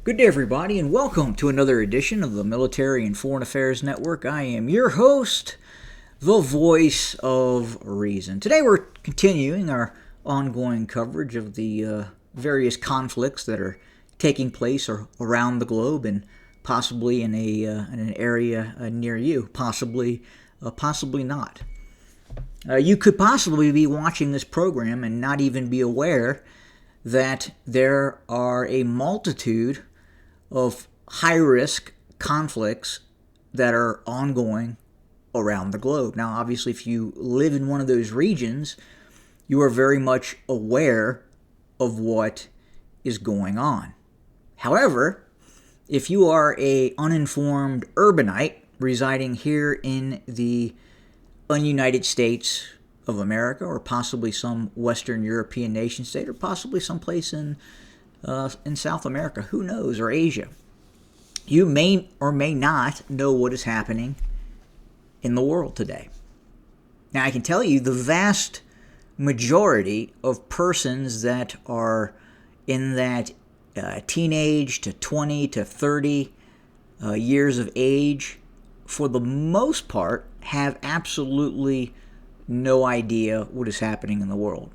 Good day, everybody, and welcome to another edition of the Military and Foreign Affairs Network. I am your host, the voice of reason. Today we're continuing our ongoing coverage of the various conflicts that are taking place around the globe and possibly in an area near you, possibly not. You could possibly be watching this program and not even be aware that there are a multitude of high-risk conflicts that are ongoing around the globe. Now, obviously, if you live in one of those regions, you are very much aware of what is going on. However, if you are an uninformed urbanite residing here in the United States of America, or possibly some Western European nation state, or possibly someplace in South America, who knows, or Asia, you may or may not know what is happening in the world today. Now, I can tell you the vast majority of persons that are in that teenage to 20 to 30 years of age, for the most part, have absolutely no idea what is happening in the world.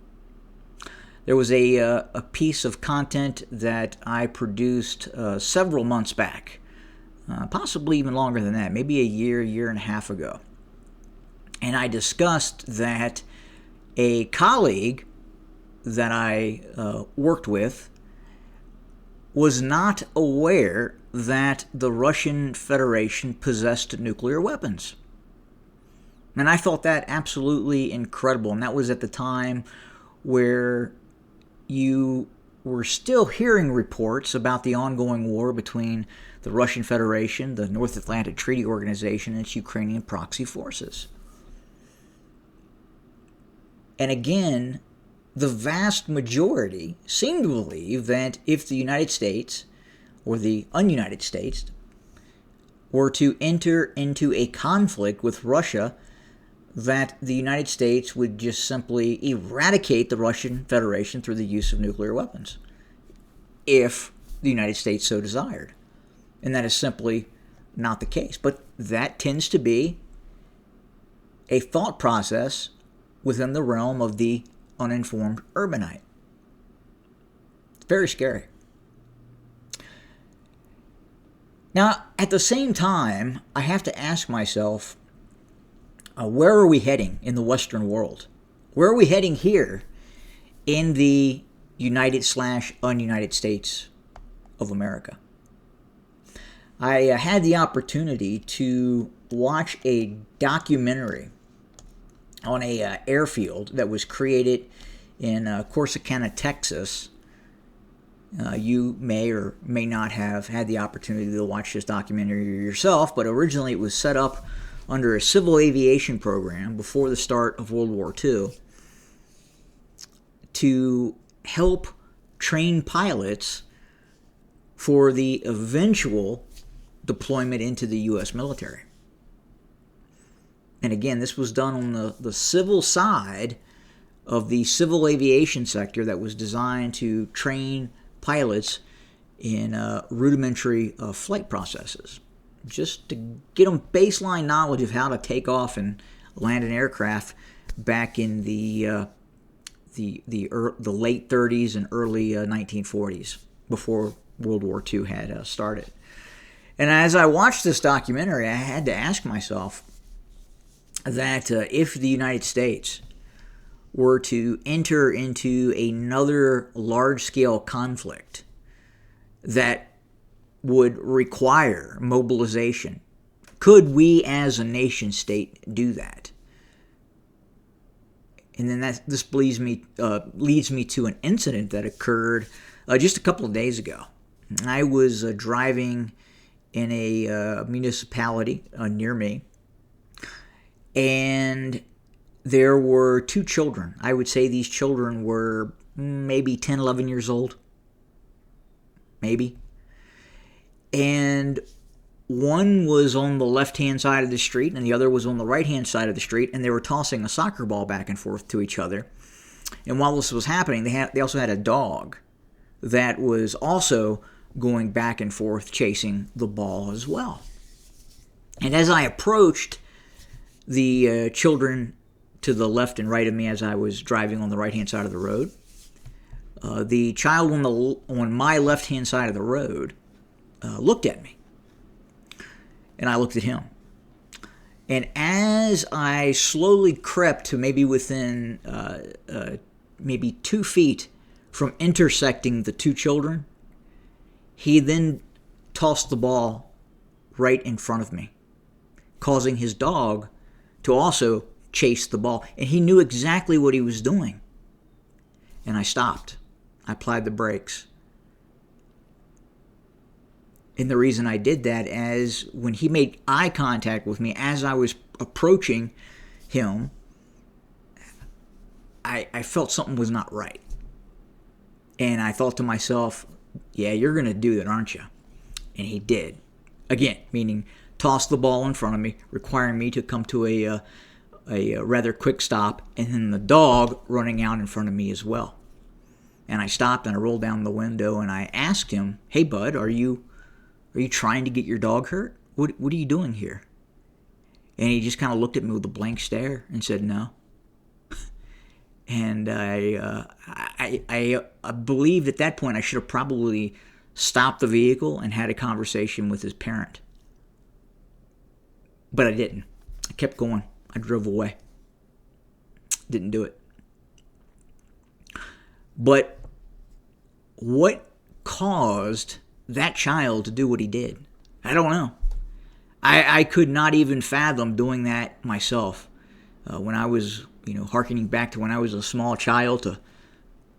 There was a piece of content that I produced several months back, possibly even longer than that, maybe a year and a half ago. And I discussed that a colleague that I worked with was not aware that the Russian Federation possessed nuclear weapons. And I felt that absolutely incredible. And that was at the time where you were still hearing reports about the ongoing war between the Russian Federation, the North Atlantic Treaty Organization, and its Ukrainian proxy forces. And again, the vast majority seem to believe that if the United States, or the un-United States, were to enter into a conflict with Russia, that the United States would just simply eradicate the Russian Federation through the use of nuclear weapons, if the United States so desired. And that is simply not the case. But that tends to be a thought process within the realm of the uninformed urbanite. It's very scary. Now, at the same time, I have to ask myself, where are we heading in the Western world? Where are we heading here in the United/un-United States of America? I had the opportunity to watch a documentary on a airfield that was created in Corsicana, Texas. You may or may not have had the opportunity to watch this documentary yourself, but originally it was set up under a civil aviation program before the start of World War II to help train pilots for the eventual deployment into the U.S. military. And again, this was done on the civil side of the civil aviation sector that was designed to train pilots in rudimentary flight processes, just to get them baseline knowledge of how to take off and land an aircraft back in the late 30s and early 1940s, before World War II had started. And as I watched this documentary, I had to ask myself that if the United States were to enter into another large-scale conflict that would require mobilization, could we as a nation state do that? And then this leads me to an incident that occurred just a couple of days ago. I was driving in a municipality near me, and there were two children. I would say these children were maybe 10, 11 years old. Maybe. And one was on the left-hand side of the street, and the other was on the right-hand side of the street, and they were tossing a soccer ball back and forth to each other. And while this was happening, they also had a dog that was also going back and forth chasing the ball as well. And as I approached the children to the left and right of me as I was driving on the right-hand side of the road, the child on my left-hand side of the road looked at me, and I looked at him. And as I slowly crept to maybe within maybe 2 feet from intersecting the two children, he then tossed the ball right in front of me, causing his dog to also chase the ball. And he knew exactly what he was doing. And I stopped. I applied the brakes. And the reason I did that is when he made eye contact with me as I was approaching him, I felt something was not right. And I thought to myself, yeah, you're going to do that, aren't you? And he did. Again, meaning toss the ball in front of me, requiring me to come to a rather quick stop, and then the dog running out in front of me as well. And I stopped and I rolled down the window and I asked him, hey, bud, are you trying to get your dog hurt? What are you doing here? And he just kind of looked at me with a blank stare and said, no. And I believed at that point I should have probably stopped the vehicle and had a conversation with his parent. But I didn't. I kept going. I drove away. Didn't do it. But what caused that child to do what he did? I don't know. I could not even fathom doing that myself. When I was, hearkening back to when I was a small child, to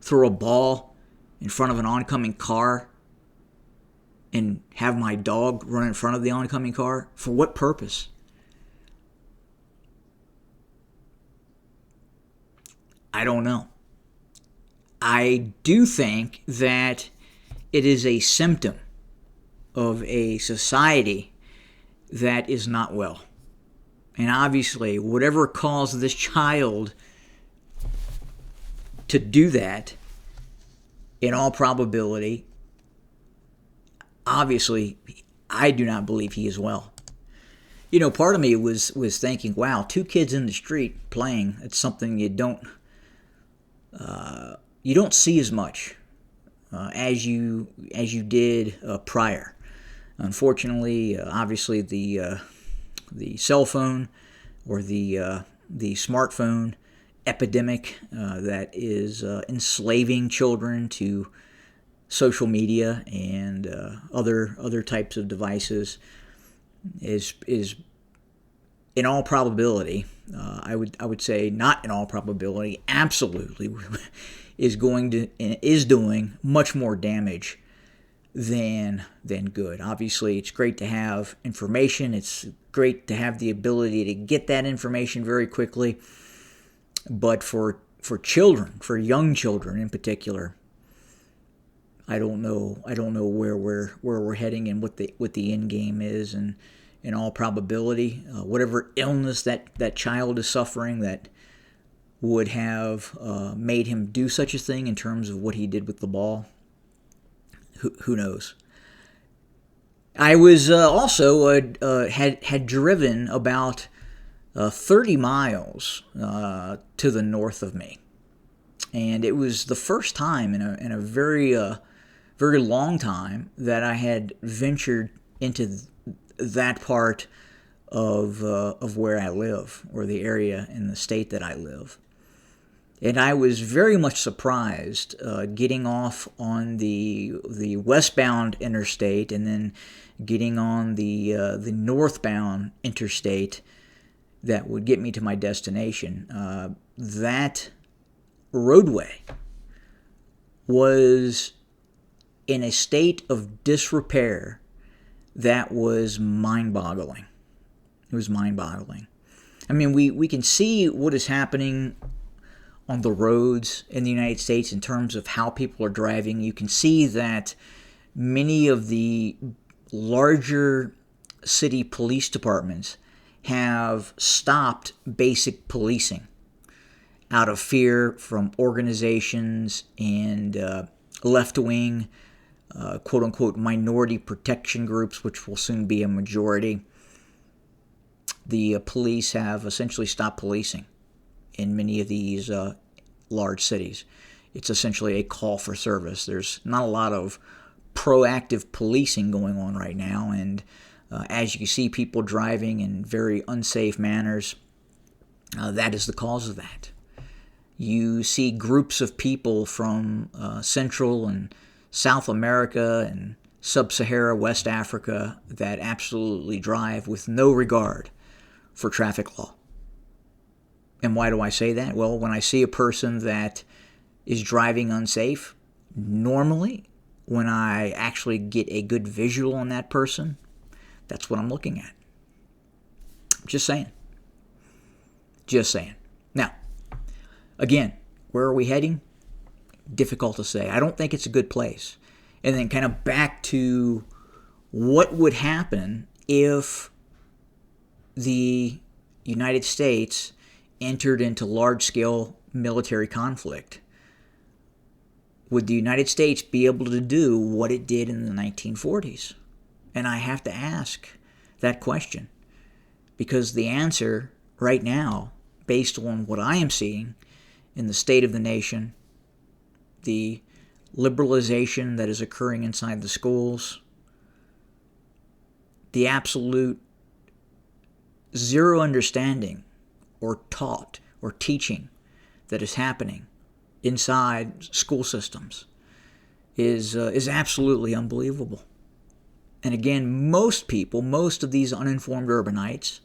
throw a ball in front of an oncoming car and have my dog run in front of the oncoming car, for what purpose? I don't know. I do think that it is a symptom of a society that is not well. And obviously, whatever caused this child to do that, in all probability, obviously, I do not believe he is well. Part of me was thinking, wow, 2 kids in the street playing, it's something you don't see as much as you did prior. Unfortunately, obviously the cell phone or the smartphone epidemic that is enslaving children to social media and other types of devices is in all probability, I would say not in all probability, absolutely is doing much more damage than good. Obviously, it's great to have information. It's great to have the ability to get that information very quickly. But for children, for young children in particular, I don't know where we're heading and what the end game is. And in all probability, whatever illness that child is suffering that would have made him do such a thing in terms of what he did with the ball, who knows? I was also had driven about 30 miles to the north of me, and it was the first time in a very very long time that I had ventured into that part of where I live, or the area in the state that I live. And I was very much surprised getting off on the westbound interstate and then getting on the northbound interstate that would get me to my destination. That roadway was in a state of disrepair that was mind-boggling. It was mind-boggling. I mean, we can see what is happening on the roads in the United States in terms of how people are driving. You can see that many of the larger city police departments have stopped basic policing out of fear from organizations and left-wing quote-unquote minority protection groups, which will soon be a majority. The police have essentially stopped policing in many of these large cities. It's essentially a call for service. There's not a lot of proactive policing going on right now, and as you see people driving in very unsafe manners, that is the cause of that. You see groups of people from Central and South America and Sub-Saharan West Africa that absolutely drive with no regard for traffic law. And why do I say that? Well, when I see a person that is driving unsafe, normally when I actually get a good visual on that person, that's what I'm looking at. Just saying. Just saying. Now, again, where are we heading? Difficult to say. I don't think it's a good place. And then kind of back to what would happen if the United States entered into large-scale military conflict. Would the United States be able to do what it did in the 1940s? And I have to ask that question because the answer right now, based on what I am seeing in the state of the nation, the liberalization that is occurring inside the schools, the absolute zero understanding or taught or teaching that is happening inside school systems is absolutely unbelievable. And again, most people, most of these uninformed urbanites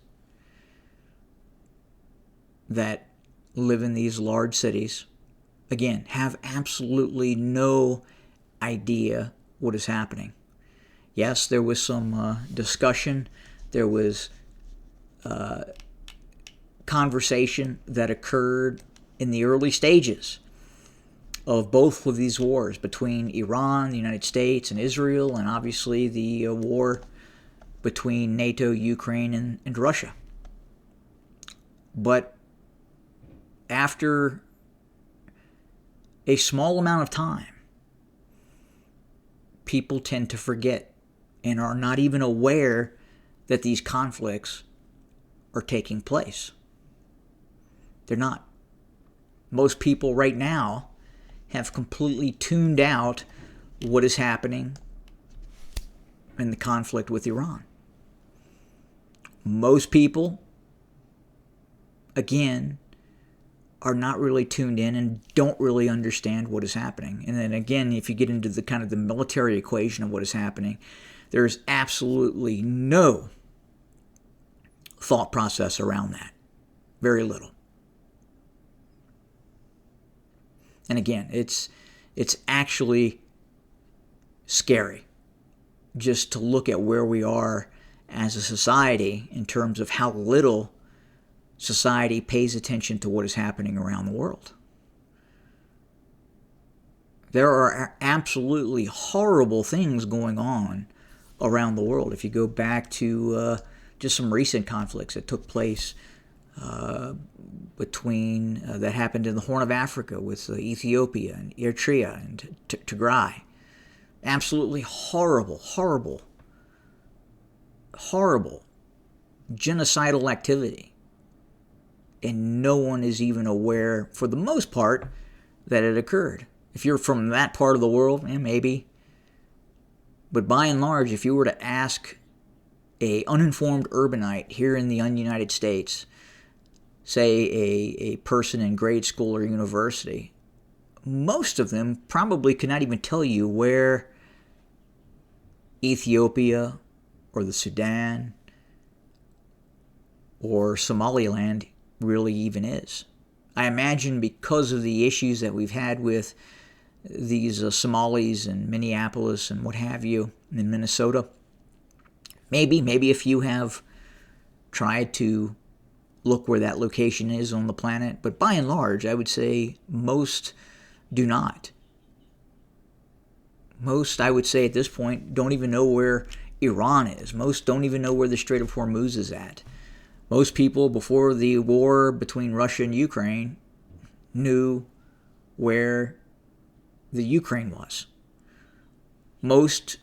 that live in these large cities, again, have absolutely no idea what is happening. Yes, there was some discussion. There was conversation that occurred in the early stages of both of these wars between Iran, the United States, and Israel, and obviously the war between NATO, Ukraine, and Russia. But after a small amount of time, people tend to forget and are not even aware that these conflicts are taking place. They're not. Most people right now have completely tuned out what is happening in the conflict with Iran. Most people, again, are not really tuned in and don't really understand what is happening. And then again, if you get into the kind of the military equation of what is happening, there's absolutely no thought process around that. Very little. And again, it's actually scary just to look at where we are as a society in terms of how little society pays attention to what is happening around the world. There are absolutely horrible things going on around the world. If you go back to just some recent conflicts that took place that happened in the Horn of Africa with Ethiopia and Eritrea and Tigray. Absolutely horrible genocidal activity. And no one is even aware, for the most part, that it occurred. If you're from that part of the world, maybe. But by and large, if you were to ask a uninformed urbanite here in the United States, say a person in grade school or university, most of them probably could not even tell you where Ethiopia or the Sudan or Somaliland really even is. I imagine because of the issues that we've had with these Somalis in Minneapolis and what have you in Minnesota, maybe if you have tried to look where that location is on the planet, but by and large, I would say most do not. Most, I would say at this point, don't even know where Iran is. Most don't even know where the Strait of Hormuz is at. Most people, before the war between Russia and Ukraine, knew where the Ukraine was. Most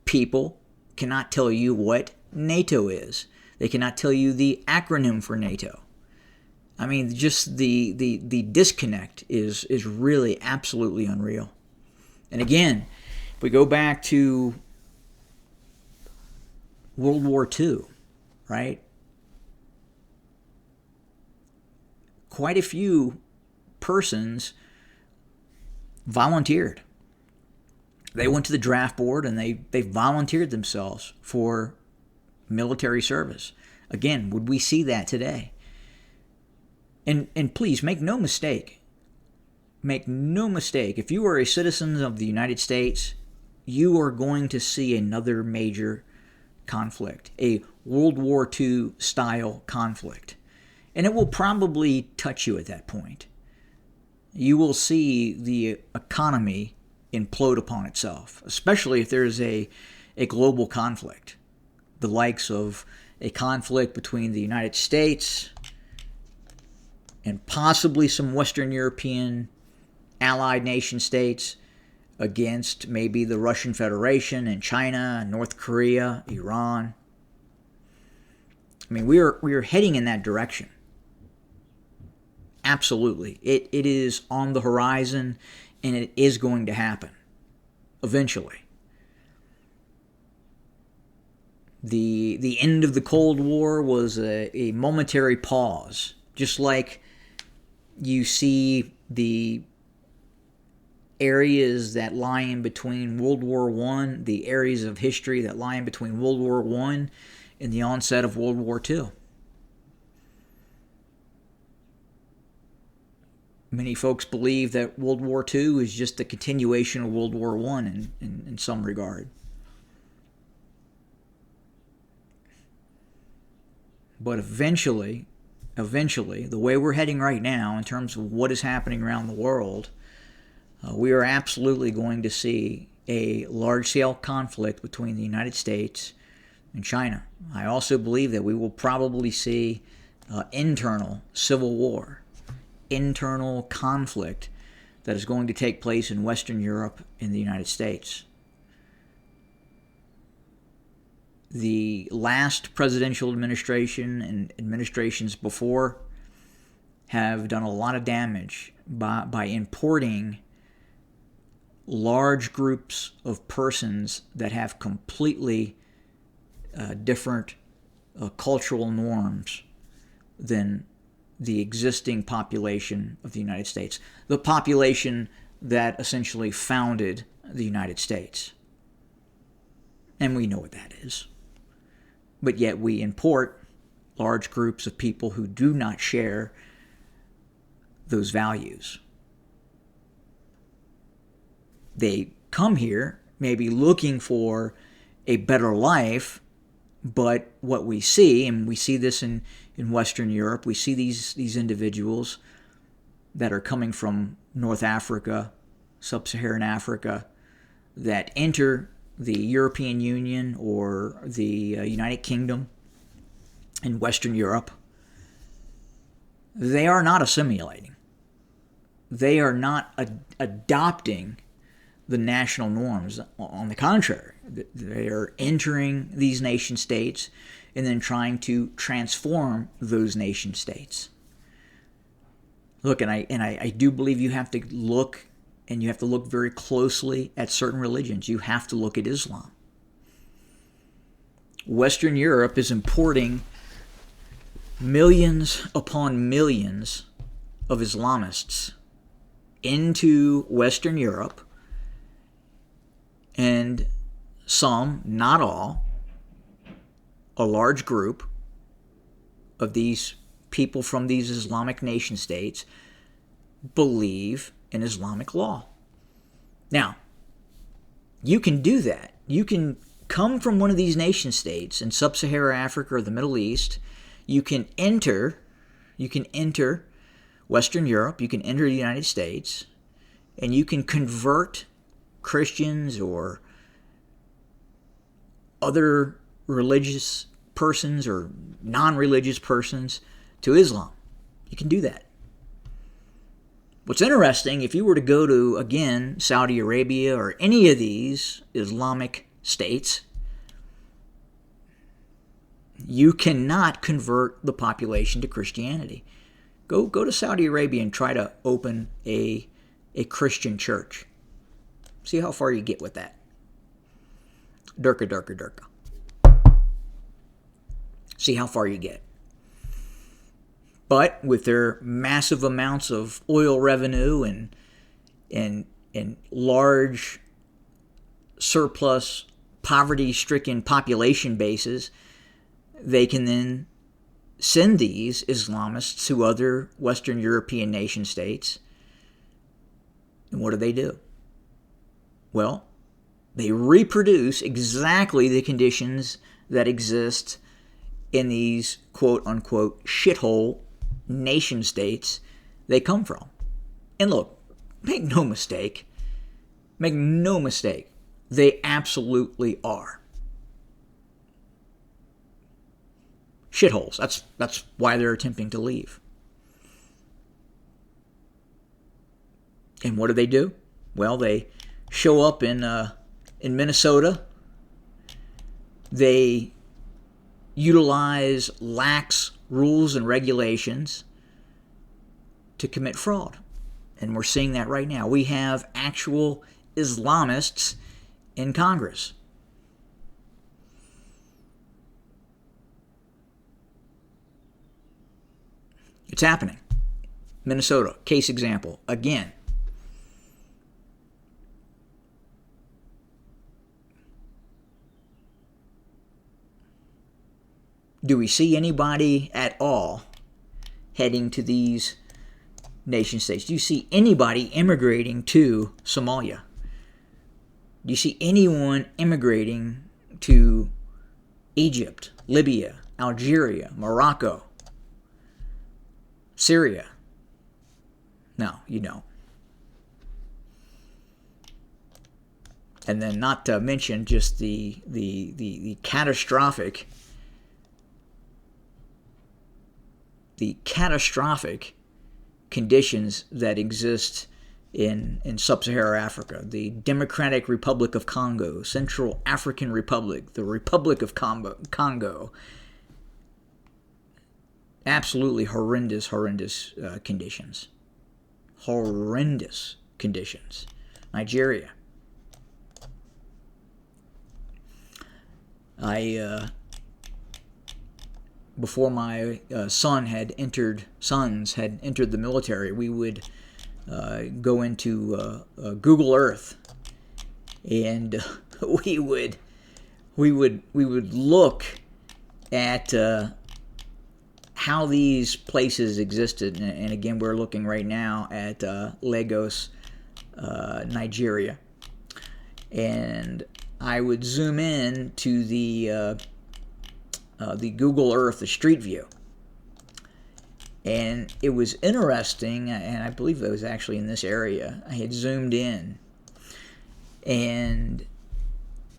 people cannot tell you what NATO is. They cannot tell you the acronym for NATO. I mean, just the disconnect is really absolutely unreal. And again, if we go back to World War II, right? Quite a few persons volunteered. They went to the draft board and they volunteered themselves for military service. Again, would we see that today? And please make no mistake. Make no mistake. If you are a citizen of the United States, you are going to see another major conflict, a World War II style conflict. And it will probably touch you at that point. You will see the economy implode upon itself, especially if there's a global conflict, the likes of a conflict between the United States and possibly some Western European allied nation states against maybe the Russian Federation and China, North Korea, Iran. I mean, we are heading in that direction. Absolutely. It is on the horizon, and it is going to happen eventually. The end of the Cold War was a momentary pause, just like you see the areas that lie in between World War I, the areas of history that lie in between World War I and the onset of World War II. Many folks believe that World War II is just a continuation of World War I in some regard. But eventually, the way we're heading right now in terms of what is happening around the world, we are absolutely going to see a large-scale conflict between the United States and China. I also believe that we will probably see internal civil war, internal conflict that is going to take place in Western Europe and the United States. The last presidential administration and administrations before have done a lot of damage by importing large groups of persons that have completely different cultural norms than the existing population of the United States, the population that essentially founded the United States. And we know what that is. But yet we import large groups of people who do not share those values. They come here maybe looking for a better life, but what we see, and we see this in Western Europe, we see these individuals that are coming from North Africa, Sub-Saharan Africa, that enter the European Union or the United Kingdom in Western Europe. They are not assimilating. They are not adopting the national norms. On the contrary, they are entering these nation states and then trying to transform those nation states. Look, and I do believe you have to look, and you have to look very closely at certain religions. You have to look at Islam. Western Europe is importing millions upon millions of Islamists into Western Europe, and some, not all, a large group of these people from these Islamic nation states believe in Islamic law. Now, you can do that. You can come from one of these nation states in Sub-Saharan Africa or the Middle East. You can enter Western Europe. You can enter the United States, and you can convert Christians or other religious persons or non-religious persons to Islam. You can do that. What's interesting, if you were to go to, again, Saudi Arabia or any of these Islamic states, you cannot convert the population to Christianity. Go to Saudi Arabia and try to open a Christian church. See how far you get with that. Durka, durka, durka. See how far you get. But with their massive amounts of oil revenue and large surplus poverty-stricken population bases, they can then send these Islamists to other Western European nation states. And what do? Well, they reproduce exactly the conditions that exist in these quote-unquote shithole nation states they come from. And look, make no mistake, they absolutely are shitholes. That's why they're attempting to leave. And what do? Well, they show up in Minnesota. They utilize lax rules and regulations to commit fraud. And we're seeing that right now. We have actual Islamists in Congress. It's happening. Minnesota, case example, again. Do we see anybody at all heading to these nation states? Do you see anybody immigrating to Somalia? Do you see anyone immigrating to Egypt, Libya, Algeria, Morocco, Syria? No, you don't. And then not to mention just the catastrophic conditions that exist in sub-Saharan Africa, the Democratic Republic of Congo, Central African Republic, the Republic of Congo. Absolutely horrendous conditions. Horrendous conditions. Nigeria. Before my sons had entered the military, we would go into Google Earth, and we would look at how these places existed. And again, we're looking right now at Lagos, Nigeria, and I would zoom in to the Google Earth, the Street View. And it was interesting, and I believe it was actually in this area. I had zoomed in, and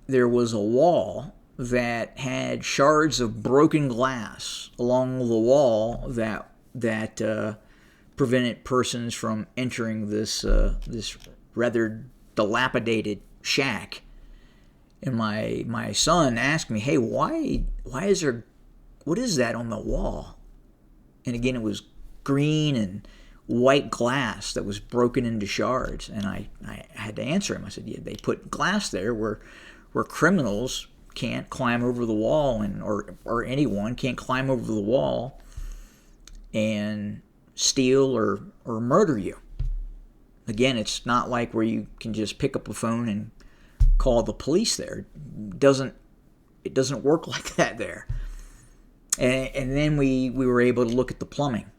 there was a wall that had shards of broken glass along the wall that prevented persons from entering this rather dilapidated shack. And my son asked me, "Hey, why is there, what is that on the wall?" And again, it was green and white glass that was broken into shards. And I had to answer him. I said, "Yeah, they put glass there where criminals can't climb over the wall, or anyone can't climb over the wall and steal or murder you." Again, it's not like where you can just pick up a phone and call the police there. It doesn't work like that there. And then we were able to look at the plumbing,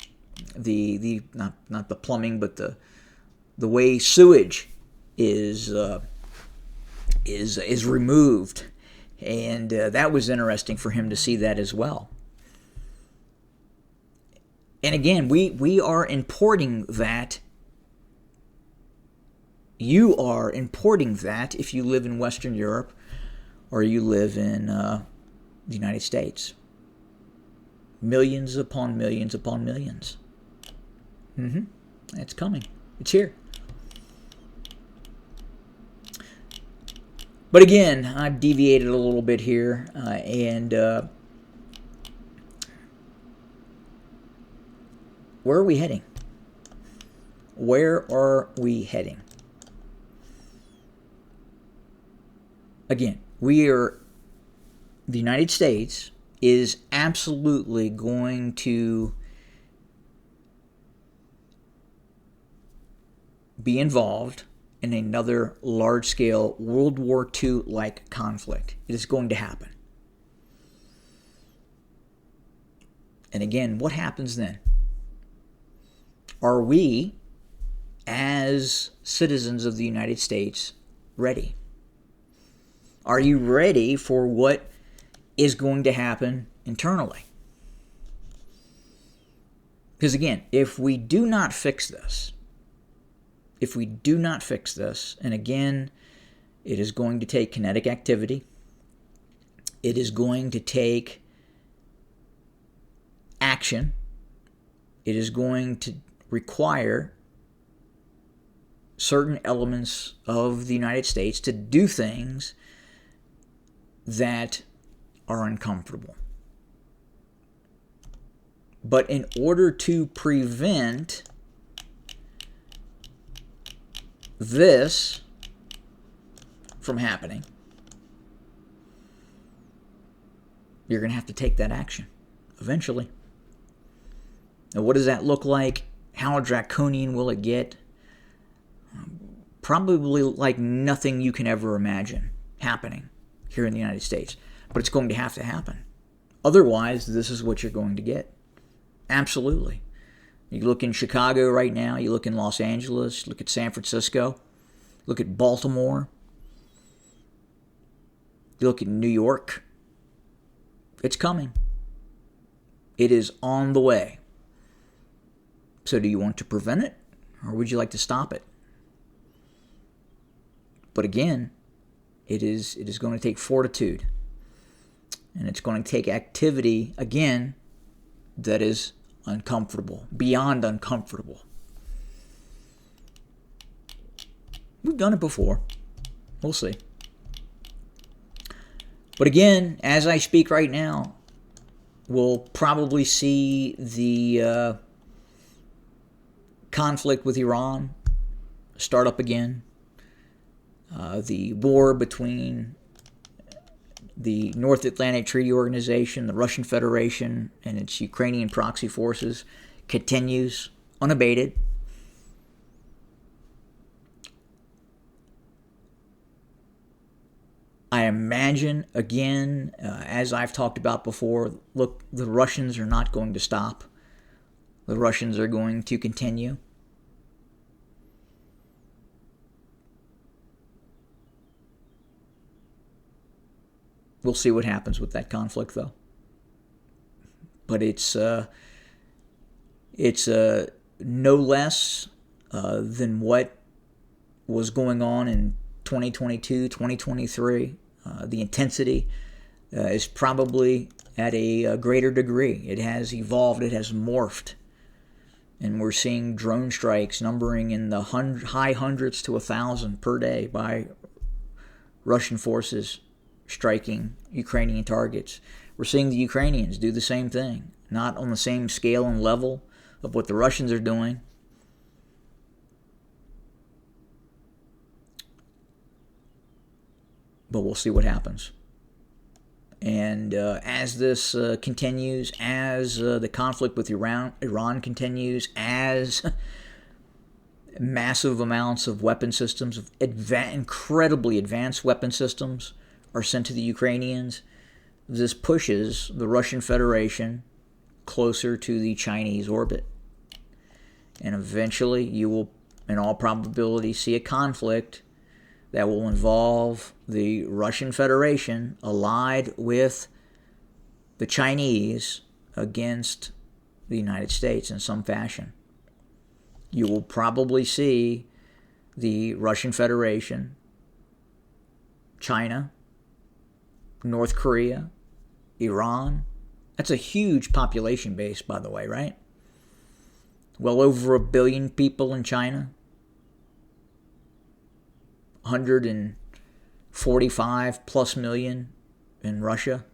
the not the plumbing, but the way sewage is removed, and that was interesting for him to see that as well. And again, we are importing that. You are importing that if you live in Western Europe or you live in the United States. Millions upon millions upon millions. It's coming. It's here. But again, I've deviated a little bit here, and where are we heading? Where are we heading? Again, the United States is absolutely going to be involved in another large-scale World War II-like conflict. It is going to happen. And again, what happens then? Are we, as citizens of the United States, ready? Are you ready for what is going to happen internally? Because again, if we do not fix this, and again, it is going to take kinetic activity, it is going to take action, it is going to require certain elements of the United States to do things that are uncomfortable. But in order to prevent this from happening, you're going to have to take that action eventually. Now, what does that look like? How draconian will it get? Probably like nothing you can ever imagine happening here in the United States. But it's going to have to happen. Otherwise, this is what you're going to get. Absolutely. You look in Chicago right now, you look in Los Angeles, look at San Francisco, look at Baltimore, you look at New York. It's coming. It is on the way. So do you want to prevent it, or would you like to stop it? But again, it is going to take fortitude. And it's going to take activity, again, that is uncomfortable, beyond uncomfortable. We've done it before. We'll see. But again, as I speak right now, we'll probably see the conflict with Iran start up again. The war between the North Atlantic Treaty Organization, the Russian Federation, and its Ukrainian proxy forces continues unabated. I imagine, again, as I've talked about before, look, the Russians are not going to stop. The Russians are going to continue. We'll see what happens with that conflict, though. But it's no less than what was going on in 2022, 2023. The intensity is probably at a greater degree. It has evolved. It has morphed. And we're seeing drone strikes numbering in the high hundreds to 1,000 per day by Russian forces striking Ukrainian targets. We're seeing the Ukrainians do the same thing, not on the same scale and level of what the Russians are doing. But we'll see what happens. And as this continues, as the conflict with Iran continues, as massive amounts of weapon systems, of incredibly advanced weapon systems are sent to the Ukrainians, this pushes the Russian Federation closer to the Chinese orbit. And eventually you will, in all probability, see a conflict that will involve the Russian Federation allied with the Chinese against the United States in some fashion. You will probably see the Russian Federation, China, North Korea, Iran. That's a huge population base, by the way, right? Well over 1 billion people in China, 145 plus million in Russia,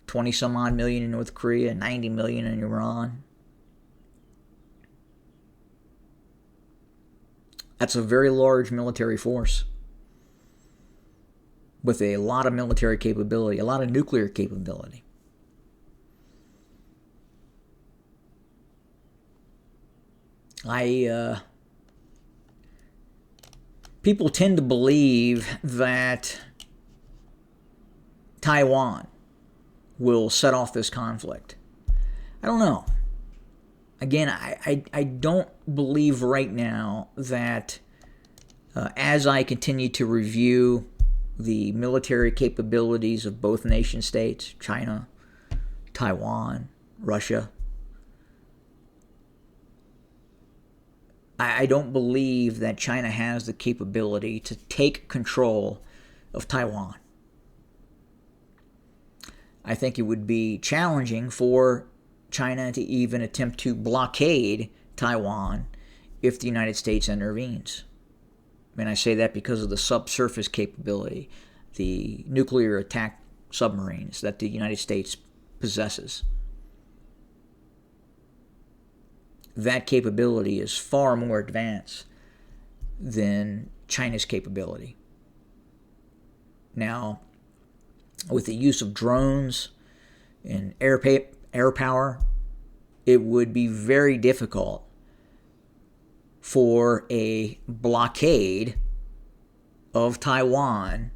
20 some odd million in North Korea, 90 million in Iran. That's a very large military force with a lot of military capability, a lot of nuclear capability. People tend to believe that Taiwan will set off this conflict. I don't know. Again, I don't believe right now that as I continue to review the military capabilities of both nation states, China, Taiwan, Russia, I don't believe that China has the capability to take control of Taiwan. I think it would be challenging for China to even attempt to blockade Taiwan if the United States intervenes. And I say that because of the subsurface capability, the nuclear attack submarines that the United States possesses. That capability is far more advanced than China's capability. Now, with the use of drones and air power, it would be very difficult for a blockade of Taiwan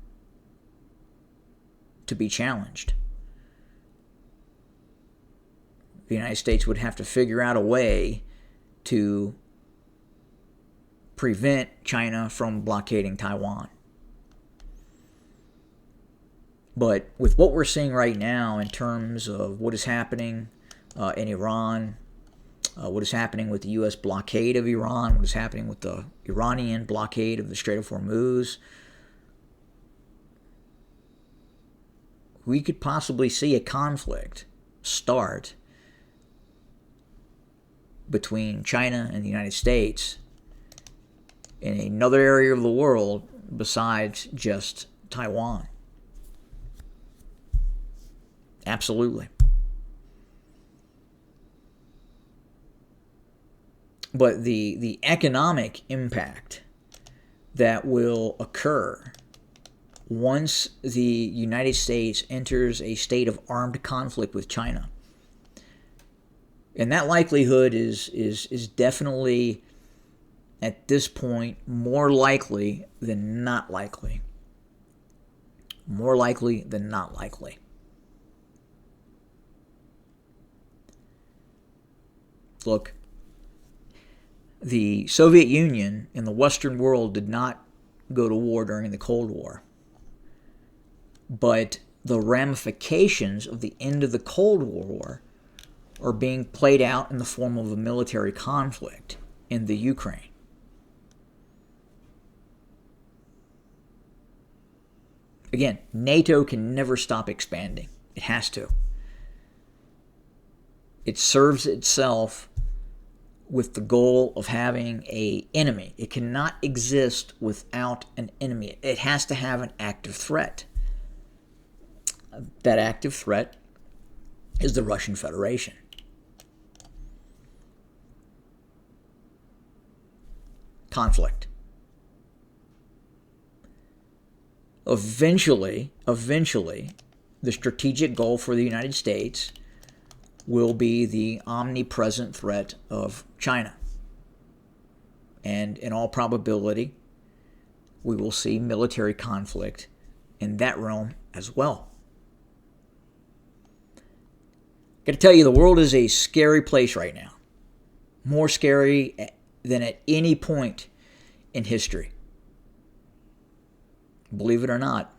to be challenged. The United States would have to figure out a way to prevent China from blockading Taiwan. But with what we're seeing right now in terms of what is happening in Iran, what is happening with the U.S. blockade of Iran, what is happening with the Iranian blockade of the Strait of Hormuz, we could possibly see a conflict start between China and the United States in another area of the world besides just Taiwan. Absolutely. But the economic impact that will occur once the United States enters a state of armed conflict with China, and that likelihood is definitely, at this point, more likely than not likely. More likely than not likely. Look, the Soviet Union and the Western world did not go to war during the Cold War. But the ramifications of the end of the Cold War are being played out in the form of a military conflict in the Ukraine. Again, NATO can never stop expanding. It has to. It serves itself with the goal of having an enemy. It cannot exist without an enemy. It has to have an active threat. That active threat is the Russian Federation. Conflict. Eventually, the strategic goal for the United States will be the omnipresent threat of China. And in all probability, we will see military conflict in that realm as well. Got to tell you, the world is a scary place right now. More scary than at any point in history. Believe it or not.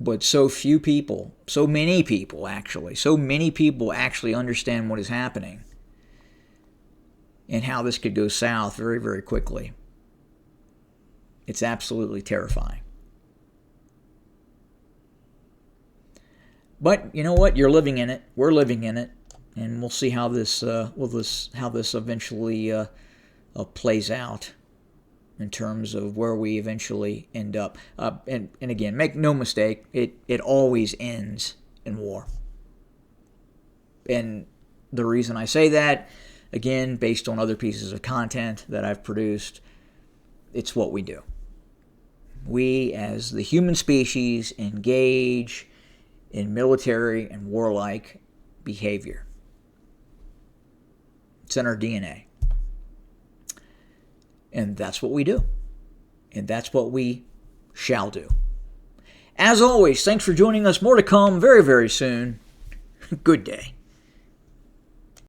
But so few people, so many people actually understand what is happening and how this could go south very, very quickly. It's absolutely terrifying. But you know what? You're living in it. We're living in it, and we'll see how this eventually plays out in terms of where we eventually end up. And again, make no mistake, it always ends in war. And the reason I say that, again, based on other pieces of content that I've produced, it's what we do. We, as the human species, engage in military and warlike behavior. It's in our DNA. And that's what we do. And that's what we shall do. As always, thanks for joining us. More to come very, very soon. Good day.